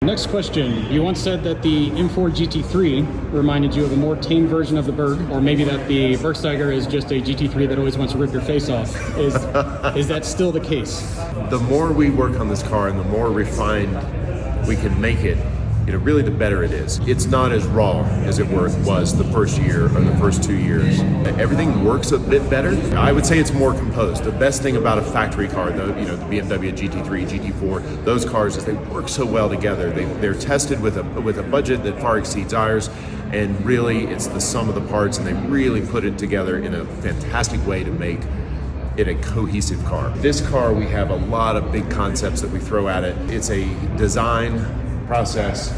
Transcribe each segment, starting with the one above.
Next question. You once said that the M4 GT3 reminded you of a more tame version of the Berg, or maybe that the Bergsteiger is just a GT3 that always wants to rip your face off. Is that still the case? The more we work on this car and the more refined we can make it, really the better it is. It's not as raw as it was the first year or the first 2 years. Everything works a bit better. I would say it's more composed. The best thing about a factory car, the BMW GT3, GT4, those cars is they work so well together. They're tested with a budget that far exceeds ours, and really it's the sum of the parts, and they really put it together in a fantastic way to make it a cohesive car. This car, we have a lot of big concepts that we throw at it. It's a design process,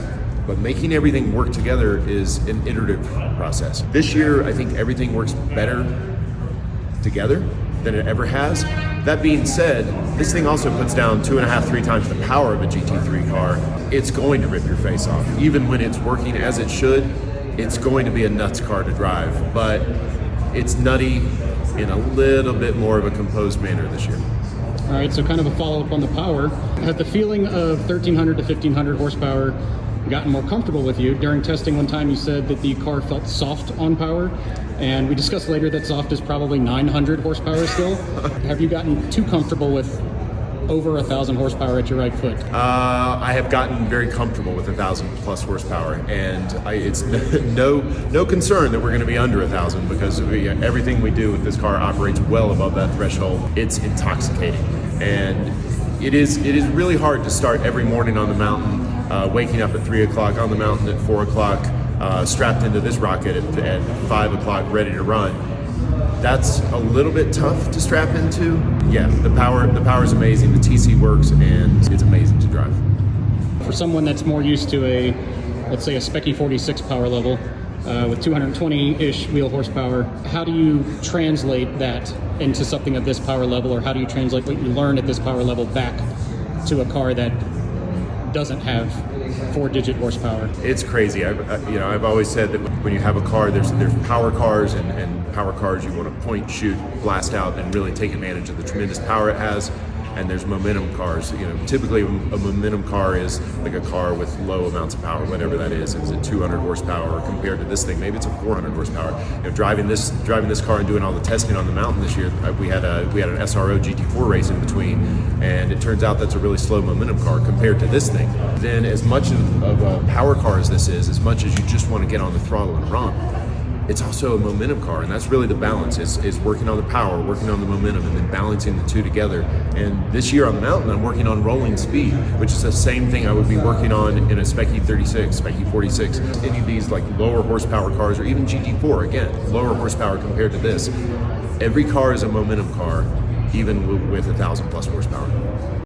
but making everything work together is an iterative process. This year, I think everything works better together than it ever has. That being said, this thing also puts down 2.5, 3 times the power of a GT3 car. It's going to rip your face off. Even when it's working as it should, it's going to be a nuts car to drive, but it's nutty in a little bit more of a composed manner this year. All right, so kind of a follow-up on the power. Has the feeling of 1,300 to 1,500 horsepower gotten more comfortable with you? During testing one time you said that the car felt soft on power, and we discussed later that soft is probably 900 horsepower still. Have you gotten too comfortable with over 1,000 horsepower at your right foot? I have gotten very comfortable with 1,000 plus horsepower, and it's no concern that we're going to be under 1,000, because everything we do with this car operates well above that threshold. It's intoxicating, and it is really hard to start every morning on the mountain, waking up at 3 o'clock, on the mountain at 4 o'clock, strapped into this rocket at 5 o'clock, ready to run. That's a little bit tough to strap into. Yeah, the power is amazing. The TC works, and it's amazing to drive. For someone that's more used to let's say a Spec 46 power level with 220-ish wheel horsepower, how do you translate that into something of this power level, or how do you translate what you learned at this power level back to a car that doesn't have 4-digit horsepower? It's crazy. I've always said that when you have a car, there's power cars and power cars you want to point, shoot, blast out, and really take advantage of the tremendous power it has. And there's momentum cars. Typically a momentum car is like a car with low amounts of power, whatever that is. Is it 200 horsepower, or compared to this thing, maybe it's a 400 horsepower. Driving this car and doing all the testing on the mountain this year, we had an SRO GT4 race in between, and it turns out that's a really slow momentum car compared to this thing. Then, as much of a power car as this is, as much as you just want to get on the throttle and run, it's also a momentum car, and that's really the balance, is working on the power, working on the momentum, and then balancing the two together. And this year on the mountain, I'm working on rolling speed, which is the same thing I would be working on in a Spec 36, Spec 46, any of these like lower horsepower cars, or even GT4, again, lower horsepower compared to this. Every car is a momentum car, even with 1,000 plus horsepower.